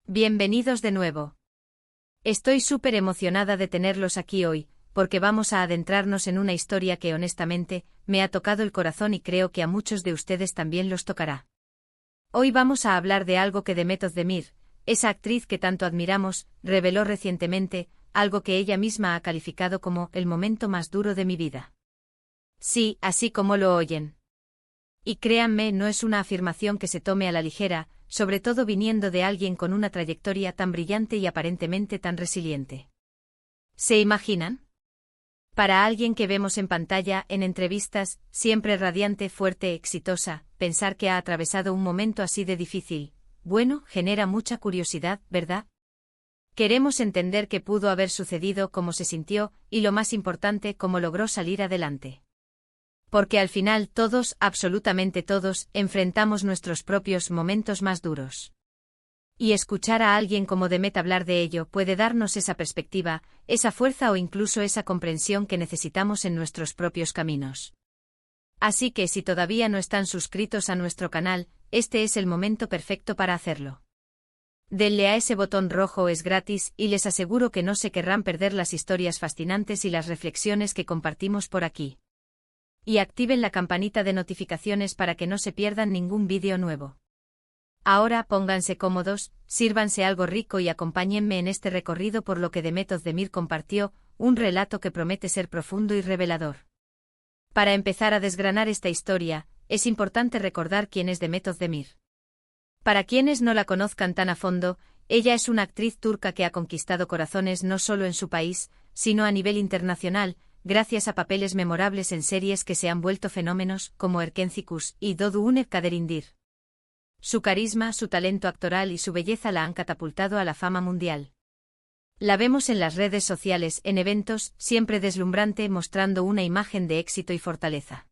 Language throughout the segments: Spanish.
Bienvenidos de nuevo. Estoy súper emocionada de tenerlos aquí hoy, porque vamos a adentrarnos en una historia que honestamente, me ha tocado el corazón y creo que a muchos de ustedes también los tocará. Hoy vamos a hablar de algo que Demet Özdemir, esa actriz que tanto admiramos, reveló recientemente, algo que ella misma ha calificado como el momento más duro de mi vida. Sí, así como lo oyen. Y créanme, no es una afirmación que se tome a la ligera, sobre todo viniendo de alguien con una trayectoria tan brillante y aparentemente tan resiliente. ¿Se imaginan? Para alguien que vemos en pantalla, en entrevistas, siempre radiante, fuerte, exitosa, pensar que ha atravesado un momento así de difícil, bueno, genera mucha curiosidad, ¿verdad? Queremos entender qué pudo haber sucedido, cómo se sintió, y lo más importante, cómo logró salir adelante. Porque al final todos, absolutamente todos, enfrentamos nuestros propios momentos más duros. Y escuchar a alguien como Demet hablar de ello puede darnos esa perspectiva, esa fuerza o incluso esa comprensión que necesitamos en nuestros propios caminos. Así que si todavía no están suscritos a nuestro canal, este es el momento perfecto para hacerlo. Denle a ese botón rojo, es gratis, y les aseguro que no se querrán perder las historias fascinantes y las reflexiones que compartimos por aquí. Y activen la campanita de notificaciones para que no se pierdan ningún vídeo nuevo. Ahora pónganse cómodos, sírvanse algo rico y acompáñenme en este recorrido por lo que Demet Özdemir compartió, un relato que promete ser profundo y revelador. Para empezar a desgranar esta historia, es importante recordar quién es Demet Özdemir. Para quienes no la conozcan tan a fondo, ella es una actriz turca que ha conquistado corazones no solo en su país, sino a nivel internacional, gracias a papeles memorables en series que se han vuelto fenómenos, como Erkenci y Doğu Kaderindir. Su carisma, su talento actoral y su belleza la han catapultado a la fama mundial. La vemos en las redes sociales, en eventos, siempre deslumbrante, mostrando una imagen de éxito y fortaleza.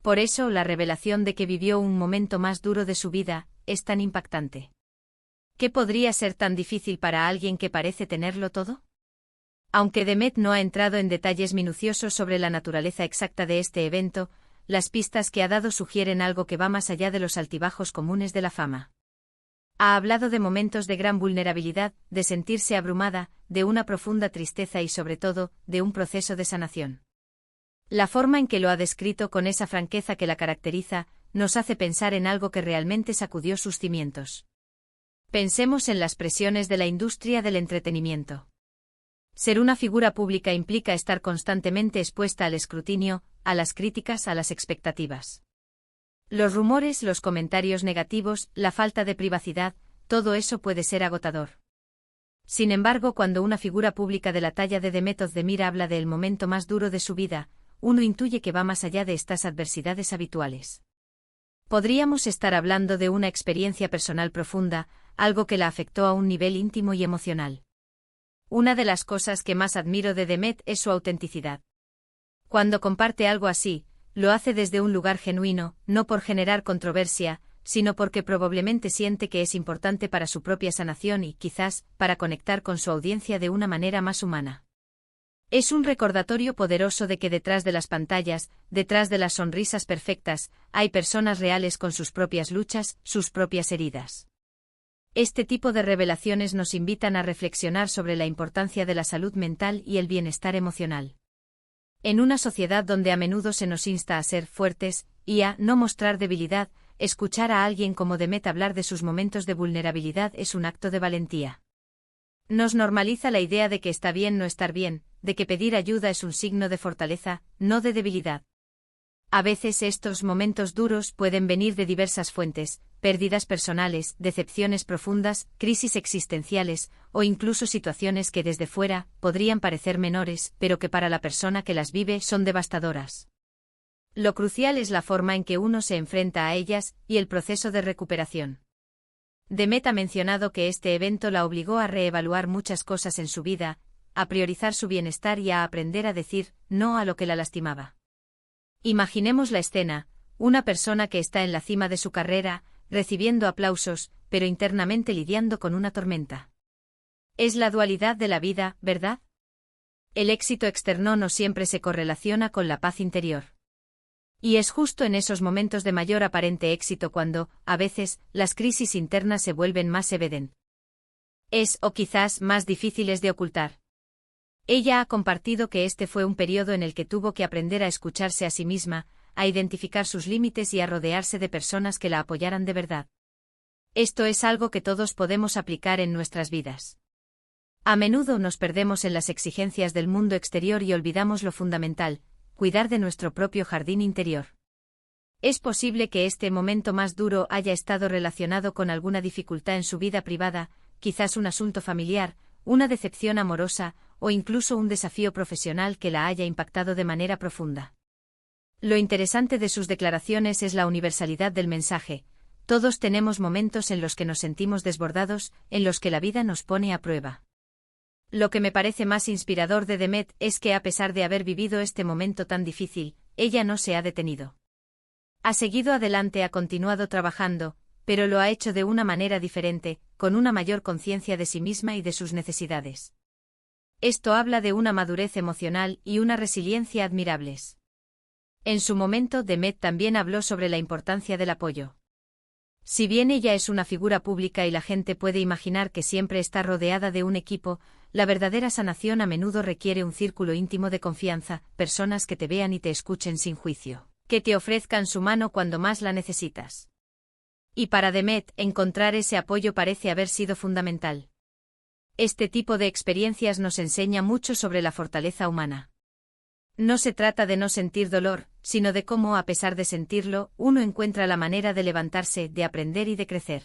Por eso, la revelación de que vivió un momento más duro de su vida, es tan impactante. ¿Qué podría ser tan difícil para alguien que parece tenerlo todo? Aunque Demet no ha entrado en detalles minuciosos sobre la naturaleza exacta de este evento, las pistas que ha dado sugieren algo que va más allá de los altibajos comunes de la fama. Ha hablado de momentos de gran vulnerabilidad, de sentirse abrumada, de una profunda tristeza y sobre todo, de un proceso de sanación. La forma en que lo ha descrito con esa franqueza que la caracteriza, nos hace pensar en algo que realmente sacudió sus cimientos. Pensemos en las presiones de la industria del entretenimiento. Ser una figura pública implica estar constantemente expuesta al escrutinio, a las críticas, a las expectativas. Los rumores, los comentarios negativos, la falta de privacidad, todo eso puede ser agotador. Sin embargo, cuando una figura pública de la talla de Demet Özdemir habla del momento más duro de su vida, uno intuye que va más allá de estas adversidades habituales. Podríamos estar hablando de una experiencia personal profunda, algo que la afectó a un nivel íntimo y emocional. Una de las cosas que más admiro de Demet es su autenticidad. Cuando comparte algo así, lo hace desde un lugar genuino, no por generar controversia, sino porque probablemente siente que es importante para su propia sanación y, quizás, para conectar con su audiencia de una manera más humana. Es un recordatorio poderoso de que detrás de las pantallas, detrás de las sonrisas perfectas, hay personas reales con sus propias luchas, sus propias heridas. Este tipo de revelaciones nos invitan a reflexionar sobre la importancia de la salud mental y el bienestar emocional. En una sociedad donde a menudo se nos insta a ser fuertes y a no mostrar debilidad, escuchar a alguien como Demet hablar de sus momentos de vulnerabilidad es un acto de valentía. Nos normaliza la idea de que está bien no estar bien, de que pedir ayuda es un signo de fortaleza, no de debilidad. A veces estos momentos duros pueden venir de diversas fuentes, pérdidas personales, decepciones profundas, crisis existenciales, o incluso situaciones que desde fuera podrían parecer menores, pero que para la persona que las vive son devastadoras. Lo crucial es la forma en que uno se enfrenta a ellas, y el proceso de recuperación. Demet ha mencionado que este evento la obligó a reevaluar muchas cosas en su vida, a priorizar su bienestar y a aprender a decir no a lo que la lastimaba. Imaginemos la escena, una persona que está en la cima de su carrera, recibiendo aplausos, pero internamente lidiando con una tormenta. Es la dualidad de la vida, ¿verdad? El éxito externo no siempre se correlaciona con la paz interior. Y es justo en esos momentos de mayor aparente éxito cuando, a veces, las crisis internas se vuelven más evidentes. o quizás, más difíciles de ocultar. Ella ha compartido que este fue un periodo en el que tuvo que aprender a escucharse a sí misma, a identificar sus límites y a rodearse de personas que la apoyaran de verdad. Esto es algo que todos podemos aplicar en nuestras vidas. A menudo nos perdemos en las exigencias del mundo exterior y olvidamos lo fundamental, cuidar de nuestro propio jardín interior. Es posible que este momento más duro haya estado relacionado con alguna dificultad en su vida privada, quizás un asunto familiar, una decepción amorosa, o incluso un desafío profesional que la haya impactado de manera profunda. Lo interesante de sus declaraciones es la universalidad del mensaje. Todos tenemos momentos en los que nos sentimos desbordados, en los que la vida nos pone a prueba. Lo que me parece más inspirador de Demet es que a pesar de haber vivido este momento tan difícil, ella no se ha detenido. Ha seguido adelante, ha continuado trabajando, pero lo ha hecho de una manera diferente, con una mayor conciencia de sí misma y de sus necesidades. Esto habla de una madurez emocional y una resiliencia admirables. En su momento, Demet también habló sobre la importancia del apoyo. Si bien ella es una figura pública y la gente puede imaginar que siempre está rodeada de un equipo, la verdadera sanación a menudo requiere un círculo íntimo de confianza, personas que te vean y te escuchen sin juicio, que te ofrezcan su mano cuando más la necesitas. Y para Demet, encontrar ese apoyo parece haber sido fundamental. Este tipo de experiencias nos enseña mucho sobre la fortaleza humana. No se trata de no sentir dolor, sino de cómo, a pesar de sentirlo, uno encuentra la manera de levantarse, de aprender y de crecer.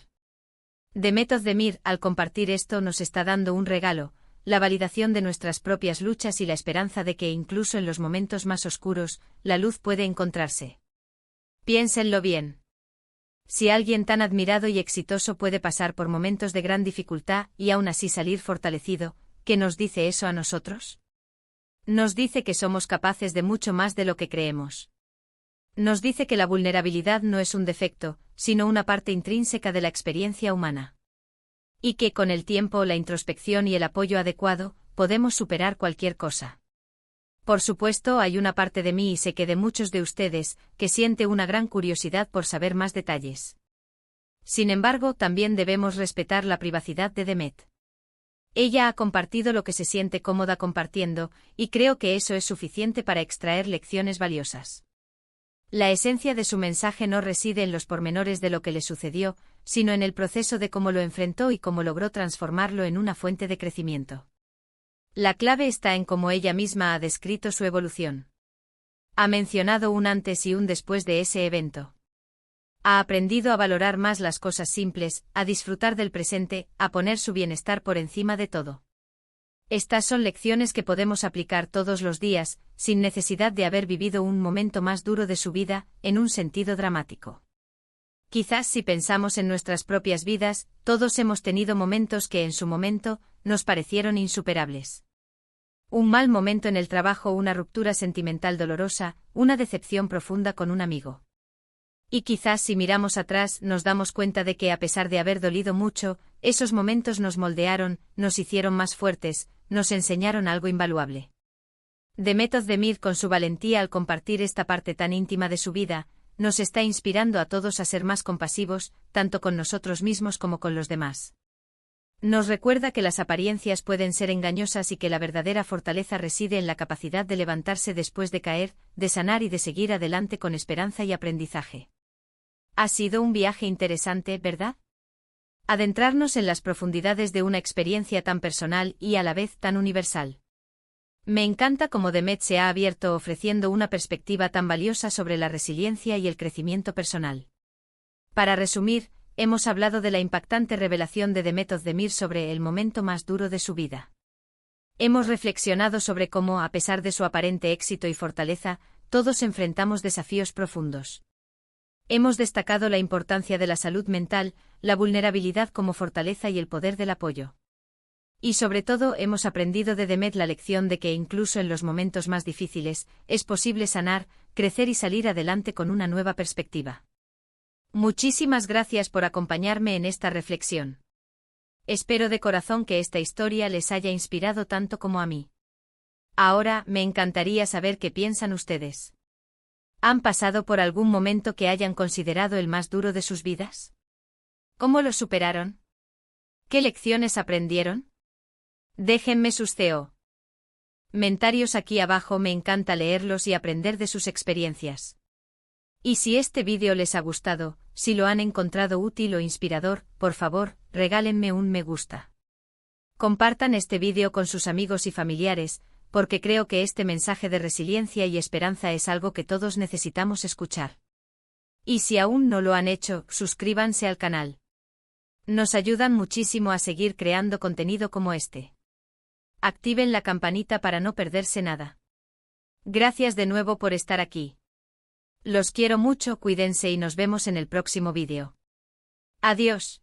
Demet Özdemir, al compartir esto, nos está dando un regalo, la validación de nuestras propias luchas y la esperanza de que incluso en los momentos más oscuros, la luz puede encontrarse. Piénsenlo bien. Si alguien tan admirado y exitoso puede pasar por momentos de gran dificultad y aún así salir fortalecido, ¿qué nos dice eso a nosotros? Nos dice que somos capaces de mucho más de lo que creemos. Nos dice que la vulnerabilidad no es un defecto, sino una parte intrínseca de la experiencia humana. Y que con el tiempo, la introspección y el apoyo adecuado, podemos superar cualquier cosa. Por supuesto, hay una parte de mí y sé que de muchos de ustedes, que siente una gran curiosidad por saber más detalles. Sin embargo, también debemos respetar la privacidad de Demet. Ella ha compartido lo que se siente cómoda compartiendo, y creo que eso es suficiente para extraer lecciones valiosas. La esencia de su mensaje no reside en los pormenores de lo que le sucedió, sino en el proceso de cómo lo enfrentó y cómo logró transformarlo en una fuente de crecimiento. La clave está en cómo ella misma ha descrito su evolución. Ha mencionado un antes y un después de ese evento. Ha aprendido a valorar más las cosas simples, a disfrutar del presente, a poner su bienestar por encima de todo. Estas son lecciones que podemos aplicar todos los días, sin necesidad de haber vivido un momento más duro de su vida, en un sentido dramático. Quizás si pensamos en nuestras propias vidas, todos hemos tenido momentos que en su momento, nos parecieron insuperables. Un mal momento en el trabajo, una ruptura sentimental dolorosa, una decepción profunda con un amigo. Y quizás si miramos atrás nos damos cuenta de que a pesar de haber dolido mucho, esos momentos nos moldearon, nos hicieron más fuertes, nos enseñaron algo invaluable. Demet Özdemir, con su valentía al compartir esta parte tan íntima de su vida, nos está inspirando a todos a ser más compasivos, tanto con nosotros mismos como con los demás. Nos recuerda que las apariencias pueden ser engañosas y que la verdadera fortaleza reside en la capacidad de levantarse después de caer, de sanar y de seguir adelante con esperanza y aprendizaje. Ha sido un viaje interesante, ¿verdad? Adentrarnos en las profundidades de una experiencia tan personal y a la vez tan universal. Me encanta cómo Demet se ha abierto ofreciendo una perspectiva tan valiosa sobre la resiliencia y el crecimiento personal. Para resumir, hemos hablado de la impactante revelación de Demet Özdemir sobre el momento más duro de su vida. Hemos reflexionado sobre cómo, a pesar de su aparente éxito y fortaleza, todos enfrentamos desafíos profundos. Hemos destacado la importancia de la salud mental, la vulnerabilidad como fortaleza y el poder del apoyo. Y sobre todo hemos aprendido de Demet la lección de que incluso en los momentos más difíciles, es posible sanar, crecer y salir adelante con una nueva perspectiva. Muchísimas gracias por acompañarme en esta reflexión. Espero de corazón que esta historia les haya inspirado tanto como a mí. Ahora, me encantaría saber qué piensan ustedes. ¿Han pasado por algún momento que hayan considerado el más duro de sus vidas? ¿Cómo lo superaron? ¿Qué lecciones aprendieron? Déjenme sus comentarios aquí abajo, me encanta leerlos y aprender de sus experiencias. Y si este vídeo les ha gustado, si lo han encontrado útil o inspirador, por favor, regálenme un me gusta. Compartan este vídeo con sus amigos y familiares, porque creo que este mensaje de resiliencia y esperanza es algo que todos necesitamos escuchar. Y si aún no lo han hecho, suscríbanse al canal. Nos ayudan muchísimo a seguir creando contenido como este. Activen la campanita para no perderse nada. Gracias de nuevo por estar aquí. Los quiero mucho, cuídense y nos vemos en el próximo vídeo. Adiós.